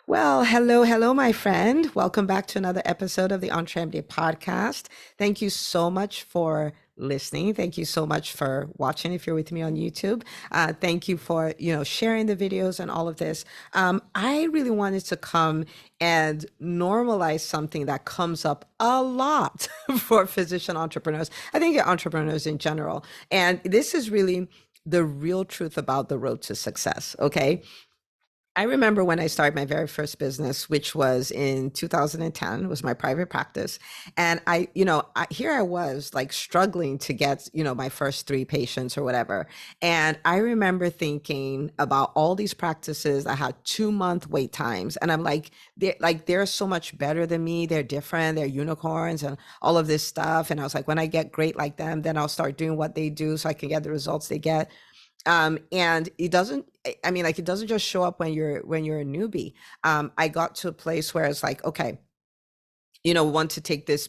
Well, hello, my friend. Welcome back to another episode of the EntreMD podcast. Thank you so much for listening. Thank you so much for watching if you're with me on YouTube. Thank you for, sharing the videos and all of this. I really wanted to come and normalize something that comes up a lot for physician entrepreneurs. I think entrepreneurs in general. And this is really the real truth about the road to success. Okay. I remember when I started my very first business, which was in 2010, was my private practice. And here I was like struggling to get, my first three patients or whatever. And I remember thinking about all these practices that had 2 month wait times. And I'm they're so much better than me. They're different. They're unicorns and all of this stuff. And I was like, when I get great like them, then I'll start doing what they do so I can get the results they get. And it doesn't, I mean, like it doesn't just show up when you're a newbie. I got to a place where it's like, okay, want to take this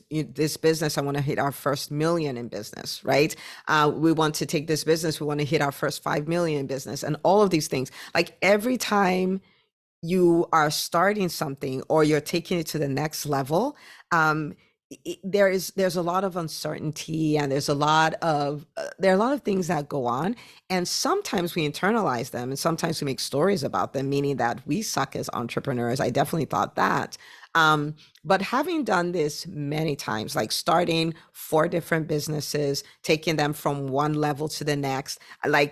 business. I want to hit our first million in business, right? We want to take this business. We want to hit our first 5 million in business, and all of these things. Like every time you are starting something or you're taking it to the next level, there's a lot of uncertainty, and there are a lot of things that go on, and sometimes we internalize them and sometimes we make stories about them, meaning that we suck as entrepreneurs. I definitely thought that. But having done this many times, like starting four different businesses, taking them from one level to the next, I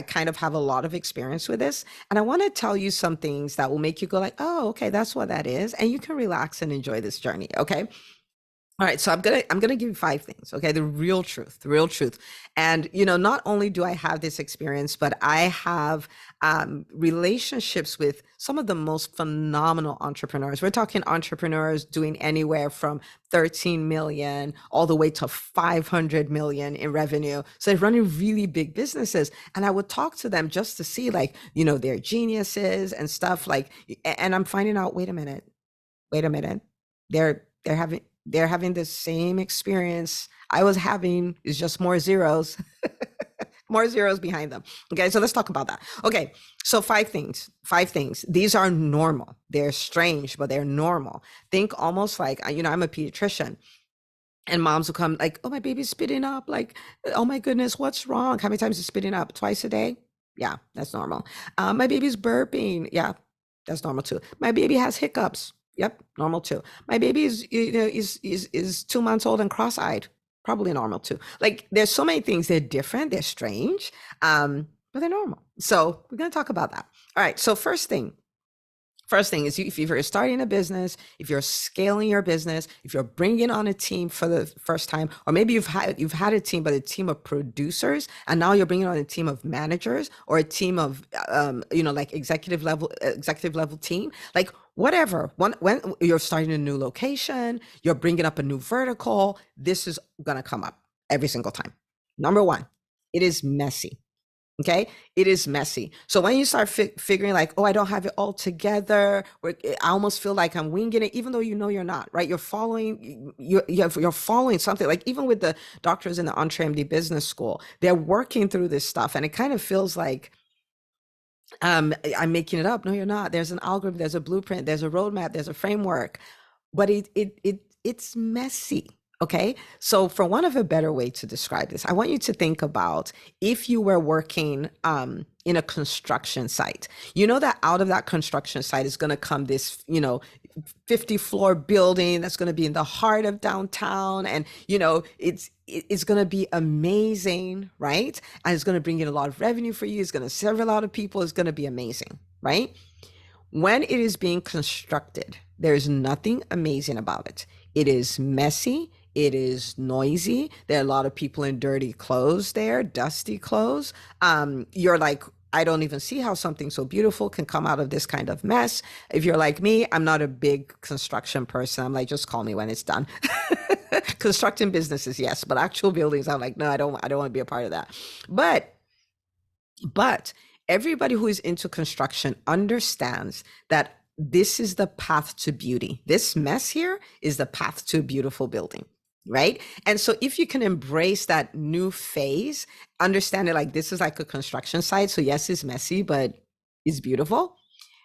kind of have a lot of experience with this. And I want to tell you some things that will make you go like, oh, okay, that's what that is. And you can relax and enjoy this journey. Okay. All right, so I'm gonna give you five things, okay? The real truth. And not only do I have this experience, but I have relationships with some of the most phenomenal entrepreneurs. We're talking entrepreneurs doing anywhere from 13 million all the way to 500 million in revenue. So they're running really big businesses, and I would talk to them just to see, like, their geniuses and stuff. Like, and I'm finding out, wait a minute, they're having the same experience I was having. Is just more zeros, more zeros behind them. Okay, so let's talk about that. Okay, so five things. Five things. These are normal. They're strange, but they're normal. Think almost like, I'm a pediatrician. And moms will come like, oh, my baby's spitting up. Like, oh my goodness, what's wrong? How many times is spitting up? Twice a day? Yeah, that's normal. My baby's burping. Yeah, that's normal too. My baby has hiccups. Yep, normal too. My baby is 2 months old and cross-eyed. Probably normal too. Like, there's so many things. They're different. They're strange, but they're normal. So we're gonna talk about that. All right. So first thing is, if you're starting a business, if you're scaling your business, if you're bringing on a team for the first time, or maybe you've had a team, but a team of producers, and now you're bringing on a team of managers or a team of like executive level team, like whatever. When you're starting a new location, you're bringing up a new vertical, this is gonna come up every single time. Number one, it is messy. Okay, it is messy. So when you start figuring like, oh, I don't have it all together, or I almost feel like I'm winging it, even though you're not, right? You're following something. Like, even with the doctors in the EntreMD Business School, they're working through this stuff, and it kind of feels like I'm making it up. No, you're not. There's an algorithm, there's a blueprint, there's a roadmap, there's a framework, but it's messy. Okay. So, for one of a better way to describe this, I want you to think about if you were working in a construction site. You know that out of that construction site is going to come this, 50-floor building that's going to be in the heart of downtown, and it's going to be amazing, right? And it's going to bring in a lot of revenue for you. It's going to serve a lot of people. It's going to be amazing, right? When it is being constructed, there's nothing amazing about it. It is messy. It is noisy. There are a lot of people in dirty clothes there, dusty clothes. You're like, I don't even see how something so beautiful can come out of this kind of mess. If you're like me, I'm not a big construction person. I'm like, just call me when it's done. Constructing businesses, yes, but actual buildings, I'm like, no, I don't want to be a part of that. But everybody who is into construction understands that this is the path to beauty. This mess here is the path to a beautiful building, right? And so if you can embrace that new phase, understand it like this is like a construction site. So yes, it's messy, but it's beautiful,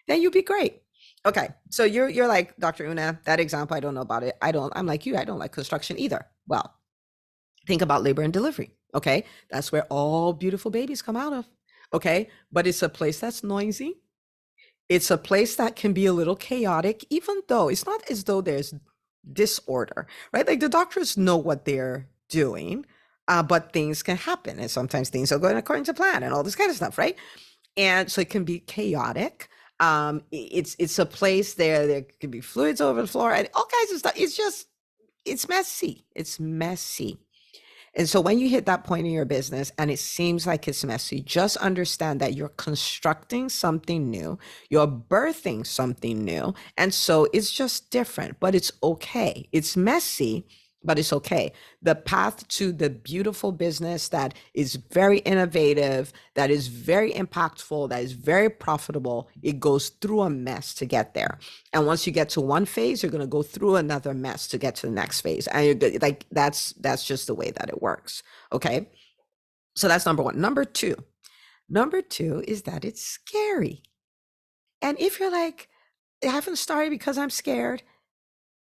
then you'll be great. Okay. So you're like Dr. Una, that example, I don't know about it. I'm like you, I don't like construction either. Well, think about labor and delivery. Okay. That's where all beautiful babies come out of. Okay. But it's a place that's noisy. It's a place that can be a little chaotic, even though it's not as though there's disorder, right? Like the doctors know what they're doing, but things can happen. And sometimes things are going according to plan and all this kind of stuff, right? And so it can be chaotic. It's a place there can be fluids over the floor and all kinds of stuff. It's messy. It's messy. And so when you hit that point in your business and it seems like it's messy, just understand that you're constructing something new, you're birthing something new. And so it's just different, but it's okay. It's messy, but it's okay. The path to the beautiful business that is very innovative, that is very impactful, that is very profitable, it goes through a mess to get there. And once you get to one phase, you're going to go through another mess to get to the next phase. And you're good. Like that's just the way that it works. Okay. So that's number one. Number two is that it's scary. And if you're like, I haven't started because I'm scared,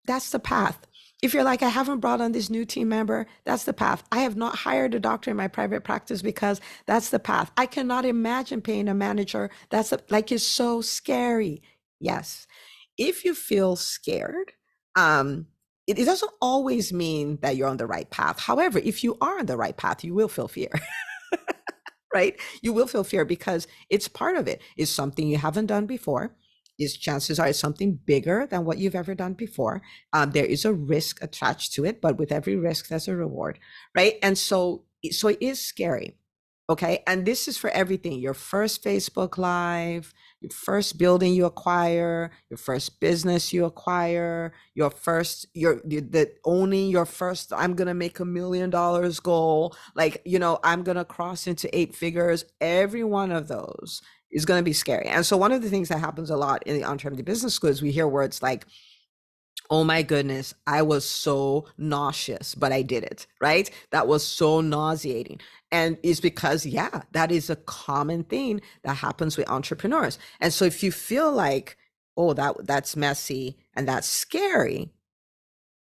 that's the path. If you're like, I haven't brought on this new team member, that's the path. I have not hired a doctor in my private practice because that's the path. I cannot imagine paying a manager. Like it's so scary. Yes. If you feel scared, it doesn't always mean that you're on the right path. However, if you are on the right path, you will feel fear. Right? You will feel fear because it's part of it. It's something you haven't done before. Is chances are it's something bigger than what you've ever done before. There is a risk attached to it, but with every risk, there's a reward, right? And so it is scary. Okay. And this is for everything. Your first Facebook Live, your first building you acquire, your first business you acquire, your first, the owning your first, I'm going to make $1 million goal. Like, I'm going to cross into 8 figures. Every one of those is going to be scary. And so one of the things that happens a lot in the EntreMD Business School is we hear words like, oh my goodness, I was so nauseous, but I did it, right? That was so nauseating. And it's because, yeah, that is a common thing that happens with entrepreneurs. And so if you feel like, oh, that's messy and that's scary,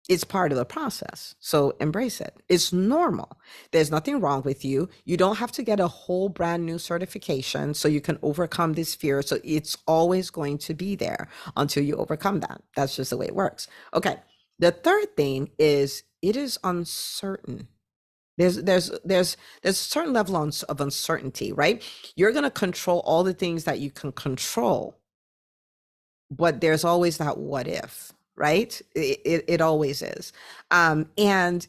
it's part of the process. So embrace it. It's normal. There's nothing wrong with you. You don't have to get a whole brand new certification so you can overcome this fear. So it's always going to be there until you overcome that. That's just the way it works. Okay. The third thing is it is uncertain. There's a certain level of uncertainty, right? You're going to control all the things that you can control, but there's always that what if, right? It always is. And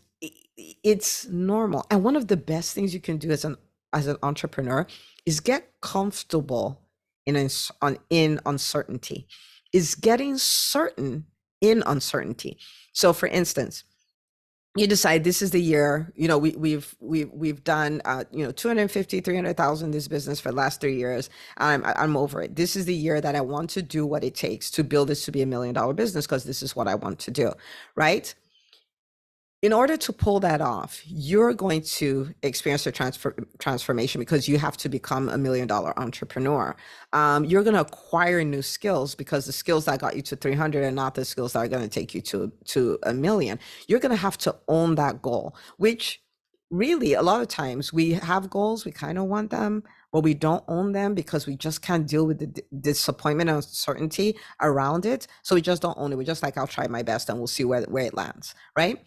it's normal. And one of the best things you can do as an entrepreneur is get comfortable in uncertainty, is getting certain in uncertainty. So for instance, you decide this is the year, we've done 250 300,000 this business for the last 3 years. I'm over it. This is the year that I want to do what it takes to build this to be $1 million business, because this is what I want to do, right? In order to pull that off, you're going to experience a transformation, because you have to become $1 million entrepreneur. You're going to acquire new skills, because the skills that got you to 300 are not the skills that are going to take you to $1 million. You're going to have to own that goal, which really a lot of times we have goals, we kind of want them, but we don't own them because we just can't deal with the disappointment and uncertainty around it. So we just don't own it. We're just like, I'll try my best and we'll see where it lands, right?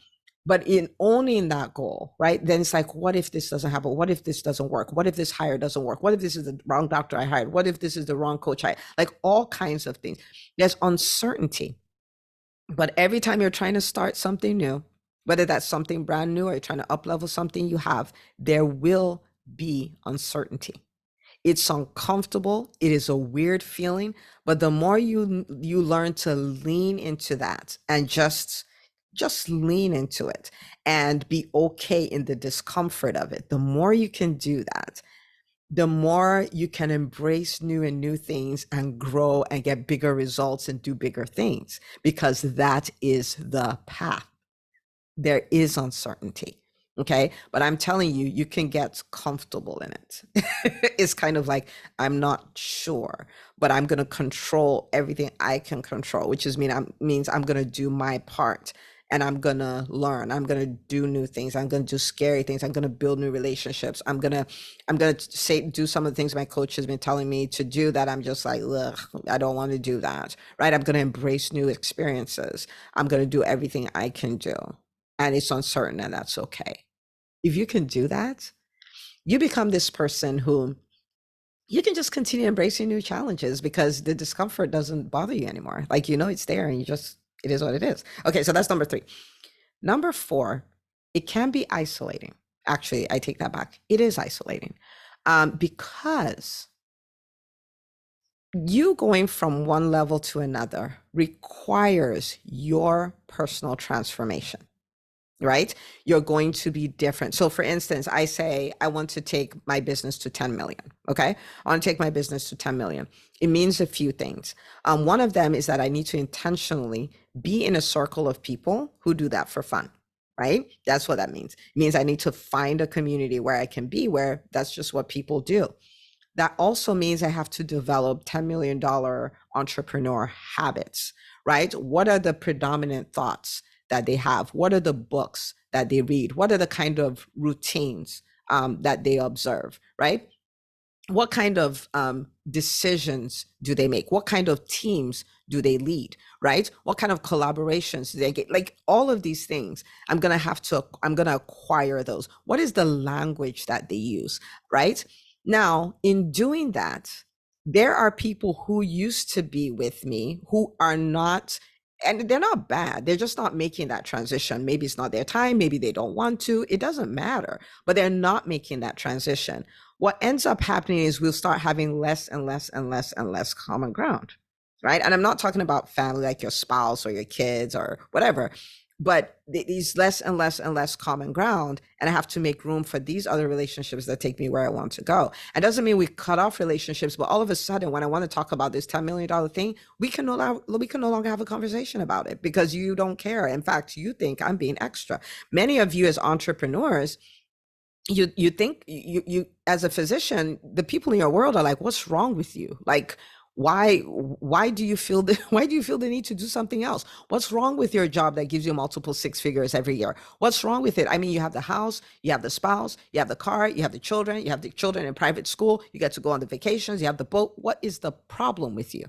But in owning that goal, right, then it's like, what if this doesn't happen? What if this doesn't work? What if this hire doesn't work? What if this is the wrong doctor I hired? What if this is the wrong coach like all kinds of things. There's uncertainty. But every time you're trying to start something new, whether that's something brand new or you're trying to up level something you have, there will be uncertainty. It's uncomfortable. It is a weird feeling, but the more you learn to lean into that and just lean into it and be okay in the discomfort of it, the more you can do that, the more you can embrace new things and grow and get bigger results and do bigger things, because that is the path. There is uncertainty. Okay. But I'm telling you, you can get comfortable in it. It's kind of like, I'm not sure, but I'm going to control everything I can control, which means I'm going to do my part, and I'm going to learn. I'm going to do new things. I'm going to do scary things. I'm going to build new relationships. I'm going to do some of the things my coach has been telling me to do that I'm just like, ugh, I don't want to do that. Right. I'm going to embrace new experiences. I'm going to do everything I can do. And it's uncertain, and that's okay. If you can do that, you become this person who you can just continue embracing new challenges because the discomfort doesn't bother you anymore. Like, it's there, and it is what it is. Okay, so that's number three. Number four, it can be isolating. Actually, I take that back. It is isolating, because you going from one level to another requires your personal transformation, right? You're going to be different. So for instance, I say, I want to take my business to 10 million. Okay. I want to take my business to 10 million. It means a few things. One of them is that I need to intentionally be in a circle of people who do that for fun, right? That's what that means. It means I need to find a community where I can be, where that's just what people do. That also means I have to develop $10 million entrepreneur habits, right? What are the predominant thoughts that they have? What are the books that they read? What are the kind of routines that they observe, right? What kind of decisions do they make? What kind of teams do they lead, right? What kind of collaborations do they get? Like all of these things, I'm going to acquire those. What is the language that they use, right? Now, in doing that, there are people who used to be with me who are not, and they're not bad. They're just not making that transition. Maybe it's not their time. Maybe they don't want to. It doesn't matter, but they're not making that transition. What ends up happening is we'll start having less and less and less and less common ground, right? And I'm not talking about family like your spouse or your kids or whatever, but these less and less and less common ground, and I have to make room for these other relationships that take me where I want to go. It doesn't mean we cut off relationships, but all of a sudden, when I want to talk about this $10 million thing, we can no longer have a conversation about it because you don't care. In fact, you think I'm being extra. Many of you as entrepreneurs, you think you as a physician, the people in your world are like, what's wrong with you? Like, why do you feel why do you feel the need to do something else? What's wrong with your job that gives you multiple six figures every year? What's wrong with it? I mean, you have the house, you have the spouse, you have the car, you have the children in private school, you get to go on the vacations, you have the boat. What is the problem with you?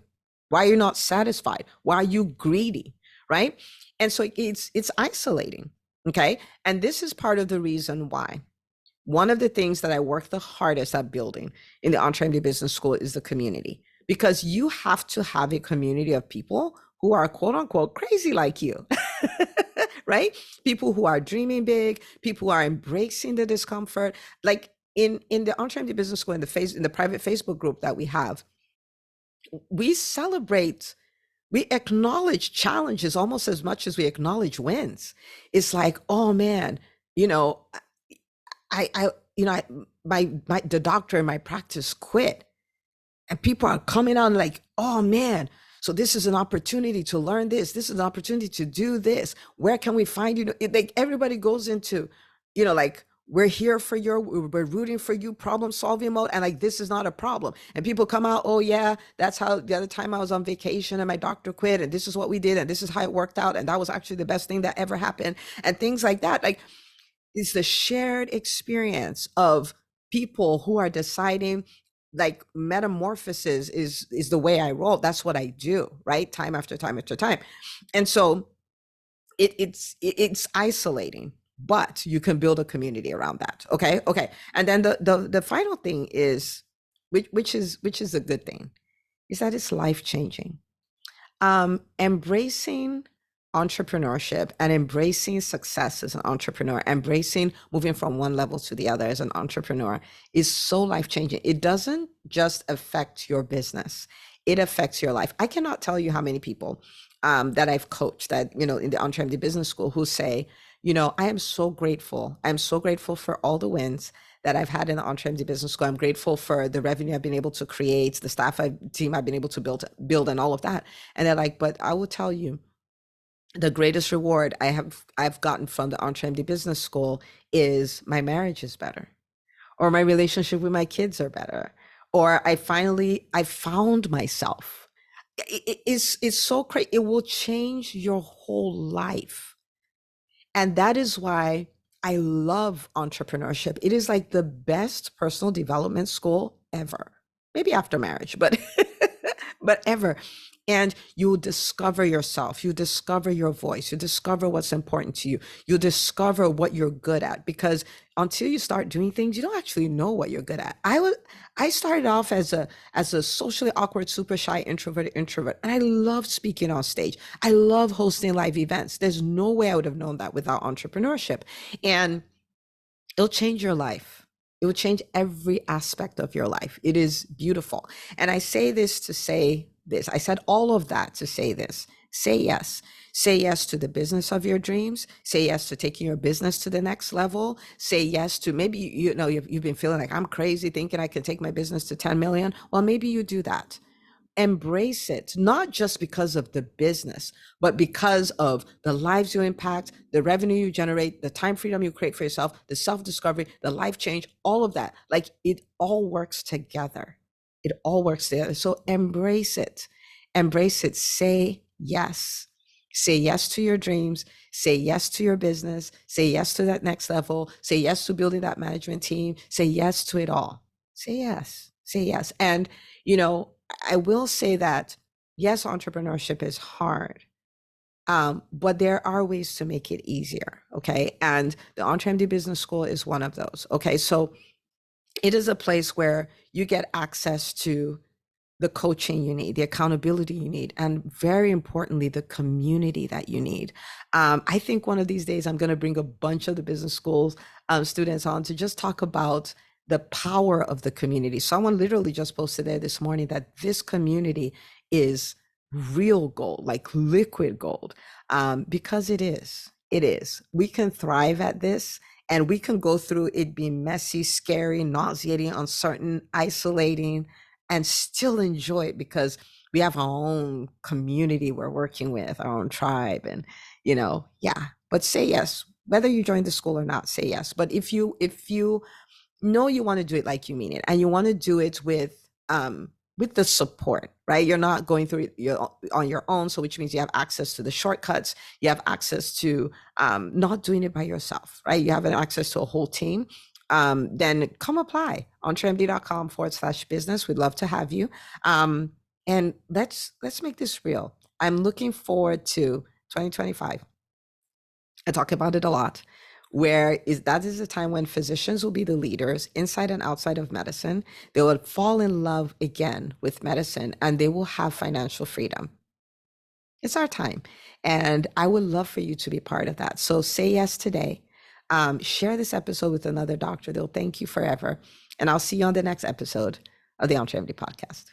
Why are you not satisfied? Why are you greedy? Right? And so it's isolating. Okay. And this is part of the reason why one of the things that I work the hardest at building in the EntreMD Business School is the community, because you have to have a community of people who are quote unquote crazy like you, right? People who are dreaming big, people who are embracing the discomfort. Like in the EntreMD Business School, in the private Facebook group that we have, we celebrate, we acknowledge challenges almost as much as we acknowledge wins. It's like, oh man, you know, I you know, the doctor in my practice quit, and people are coming on like, oh man, so this is an opportunity to learn this. This is an opportunity to do this. Where can we find you? Like everybody goes into, like we're here for we're rooting for you, problem solving mode. And like, this is not a problem. And people come out, oh yeah, that's how the other time I was on vacation and my doctor quit, and this is what we did, and this is how it worked out. And that was actually the best thing that ever happened. And things like that. Like, it's the shared experience of people who are deciding, like, metamorphosis is the way I roll. That's what I do, right? Time after time after time. And so it's isolating, but you can build a community around that. Okay. And then the final thing is, which is a good thing, is that it's life changing. Embracing entrepreneurship and embracing success as an entrepreneur, embracing moving from one level to the other as an entrepreneur is so life-changing. It doesn't just affect your business, it affects your life. I cannot tell you how many people that I've coached that, in the EntreMD Business School who say, I am so grateful. I'm so grateful for all the wins that I've had in the EntreMD Business School. I'm grateful for the revenue I've been able to create, the team I've been able to build and all of that. And they're like, but I will tell you, The greatest reward I've gotten from the EntreMD Business School is my marriage is better, or my relationship with my kids are better, or I found myself. It's so crazy. It will change your whole life. And that is why I love entrepreneurship. It is like the best personal development school ever. Maybe after marriage, but but ever. And you discover yourself, you discover your voice, you discover what's important to you, you discover what you're good at. Because until you start doing things, you don't actually know what you're good at. I started off as a socially awkward, super shy, introverted introvert, and I love speaking on stage. I love hosting live events. There's no way I would have known that without entrepreneurship. And it'll change your life. It will change every aspect of your life. It is beautiful. And I say this to say this. I said all of that to say this. Say yes. Say yes to the business of your dreams. Say yes to taking your business to the next level. Say yes to maybe, you've been feeling like I'm crazy thinking I can take my business to 10 million. Well, maybe you do that. Embrace it, not just because of the business, but because of the lives you impact, the revenue you generate, the time freedom you create for yourself, the self-discovery, the life change, all of that. Like, it all works together. It all works together. So embrace it. Embrace it. Say yes. Say yes to your dreams. Say yes to your business. Say yes to that next level. Say yes to building that management team. Say yes to it all. Say yes. Say yes. And, you know, I will say that, yes, entrepreneurship is hard, but there are ways to make it easier. Okay. And the EntreMD Business School is one of those. Okay. So it is a place where you get access to the coaching you need, the accountability you need, and very importantly, the community that you need. I think one of these days I'm going to bring a bunch of the business schools students on to just talk about the power of the community. Someone literally just posted there this morning that this community is real gold, like liquid gold, because it is. It is. We can thrive at this, and we can go through it being messy, scary, nauseating, uncertain, isolating, and still enjoy it because we have our own community we're working with, our own tribe. And, yeah. But say yes, whether you join the school or not. Say yes. But if you know you want to do it like you mean it, and you want to do it with the support, right? You're not going through it on your own, so which means you have access to the shortcuts, you have access to not doing it by yourself, right? You have an access to a whole team. Then come apply on entremd.com/business. We'd love to have you. And let's make this real. I'm looking forward to 2025. I talk about it a lot. That is a time when physicians will be the leaders inside and outside of medicine. They will fall in love again with medicine, and they will have financial freedom. It's our time. And I would love for you to be part of that. So say yes today. Share this episode with another doctor. They'll thank you forever. And I'll see you on the next episode of the EntreMD podcast.